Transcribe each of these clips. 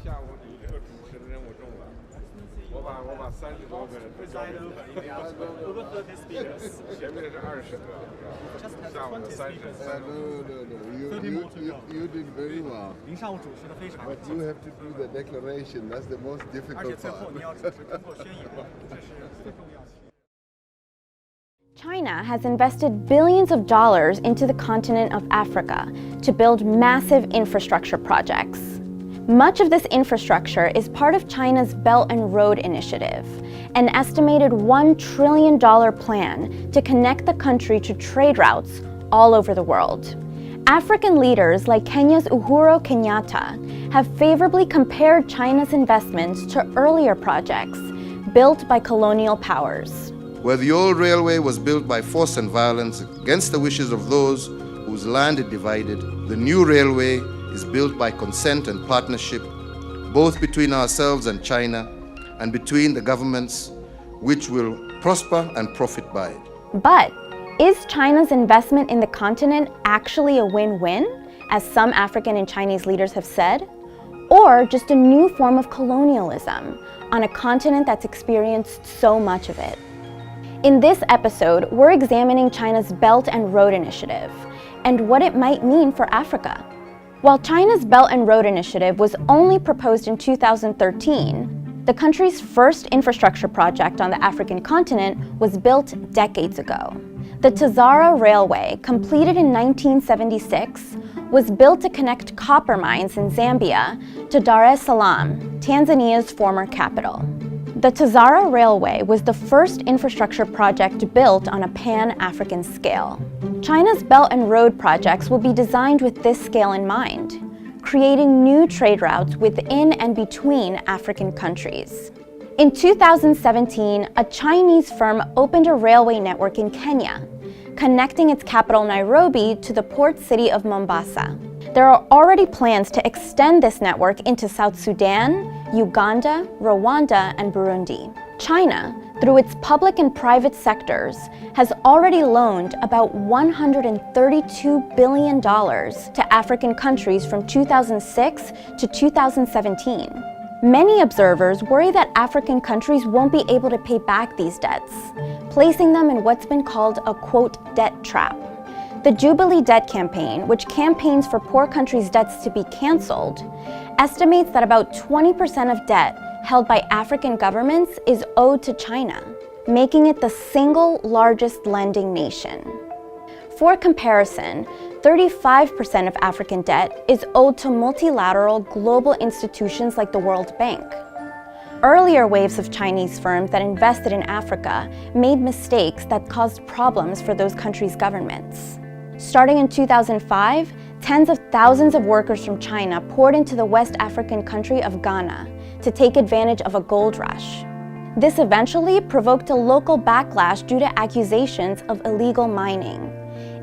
下午你这个主持的任务重了，我把30多个人都交给你，前面是20个，下午30。You did very well. 您上午主持的非常。But you have to do the declaration. That's the most 而且 difficult 最后 part. 你要主持工作宣言，这是最重要的。China has invested billions of dollars into the continent of Africa to build massive infrastructure projects. Much of this infrastructure is part of China's Belt and Road Initiative, an estimated $1 trillion plan to connect the country to trade routes all over the world. African leaders like Kenya's Uhuru Kenyatta have favorably compared China's investments to earlier projects built by colonial powers. Where the old railway was built by force and violence against the wishes of those whose land it divided, the new railway is built by consent and partnership, both between ourselves and China, and between the governments, which will prosper and profit by it. But is China's investment in the continent actually a win-win, as some African and Chinese leaders have said? Or just a new form of colonialism on a continent that's experienced so much of it? In this episode, we're examining China's Belt and Road Initiative and what it might mean for Africa. While China's Belt and Road Initiative was only proposed in 2013, the country's first infrastructure project on the African continent was built decades ago. The Tazara Railway, completed in 1976, was built to connect copper mines in Zambia to Dar es Salaam, Tanzania's former capital. The Tazara Railway was the first infrastructure project built on a pan-African scale. China's Belt and Road projects will be designed with this scale in mind, creating new trade routes within and between African countries. In 2017, a Chinese firm opened a railway network in Kenya. connecting its capital Nairobi to the port city of Mombasa. There are already plans to extend this network into South Sudan, Uganda, Rwanda, and Burundi. China, through its public and private sectors, has already loaned about $132 billion to African countries from 2006 to 2017. Many observers worry that African countries won't be able to pay back these debts, placing them in what's been called a, quote, debt trap. The Jubilee Debt Campaign, which campaigns for poor countries' debts to be canceled, estimates that about 20% of debt held by African governments is owed to China, making it the single largest lending nation. For comparison, 35% of African debt is owed to multilateral global institutions like the World Bank. Earlier waves of Chinese firms that invested in Africa made mistakes that caused problems for those countries' governments. Starting in 2005, tens of thousands of workers from China poured into the West African country of Ghana to take advantage of a gold rush. This eventually provoked a local backlash due to accusations of illegal mining,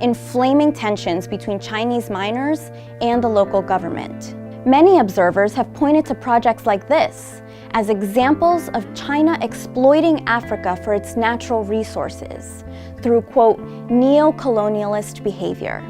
inflaming tensions between Chinese miners and the local government. Many observers have pointed to projects like this as examples of China exploiting Africa for its natural resources through, quote, neo-colonialist behavior.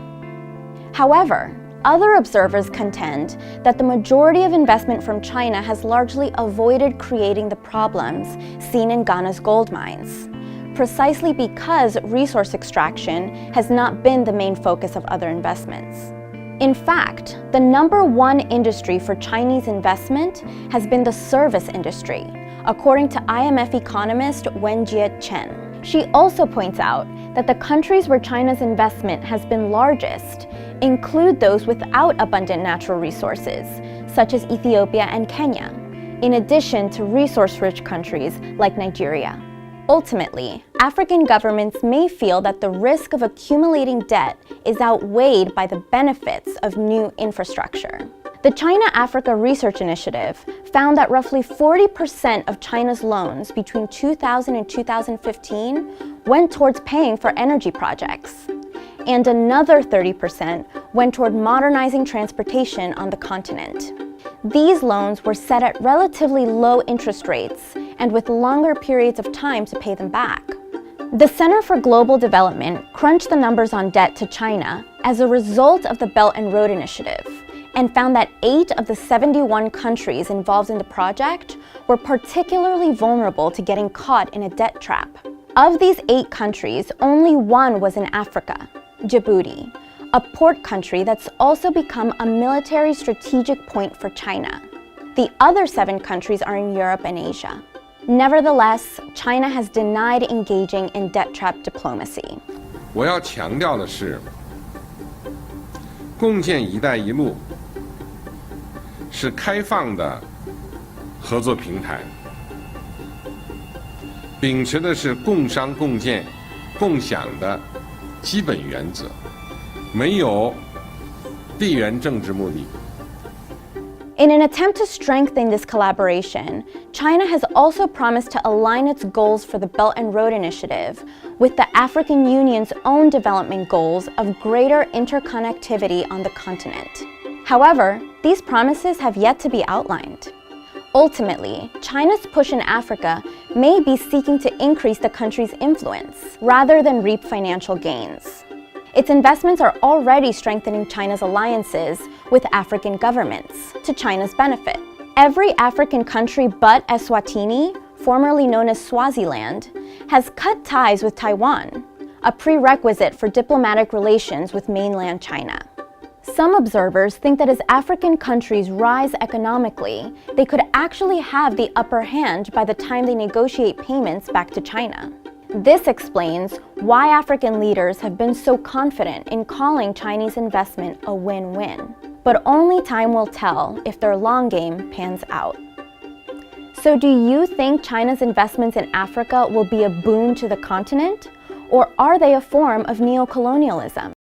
However, other observers contend that the majority of investment from China has largely avoided creating the problems seen in Ghana's gold mines, precisely because resource extraction has not been the main focus of other investments. In fact, the #1 industry for Chinese investment has been the service industry, according to IMF economist Wenjie Chen. She also points out that the countries where China's investment has been largest include those without abundant natural resources, such as Ethiopia and Kenya, in addition to resource-rich countries like Nigeria. Ultimately, African governments may feel that the risk of accumulating debt is outweighed by the benefits of new infrastructure. The China-Africa Research Initiative found that roughly 40% of China's loans between 2000 and 2015 went towards paying for energy projects, and another 30% went toward modernizing transportation on the continent. These loans were set at relatively low interest rates and with longer periods of time to pay them back. The Center for Global Development crunched the numbers on debt to China as a result of the Belt and Road Initiative and found that 8 of the 71 countries involved in the project were particularly vulnerable to getting caught in a debt trap. Of these 8 countries, only 1 was in Africa, Djibouti, a port country that's also become a military strategic point for China. The other 7 countries are in Europe and Asia. Nevertheless, China has denied engaging in debt trap diplomacy. 我要强调的是，共建“一带一路”是开放的合作平台，秉持的是共商共建、共享的基本原则，没有地缘政治目的。 In an attempt to strengthen this collaboration, China has also promised to align its goals for the Belt and Road Initiative with the African Union's own development goals of greater interconnectivity on the continent. However, these promises have yet to be outlined. Ultimately, China's push in Africa may be seeking to increase the country's influence rather than reap financial gains. Its investments are already strengthening China's alliances with African governments, to China's benefit. Every African country but Eswatini, formerly known as Swaziland, has cut ties with Taiwan, a prerequisite for diplomatic relations with mainland China. Some observers think that as African countries rise economically, they could actually have the upper hand by the time they negotiate payments back to China. This explains why African leaders have been so confident in calling Chinese investment a win-win. But only time will tell if their long game pans out. So do you think China's investments in Africa will be a boon to the continent? Or are they a form of neocolonialism?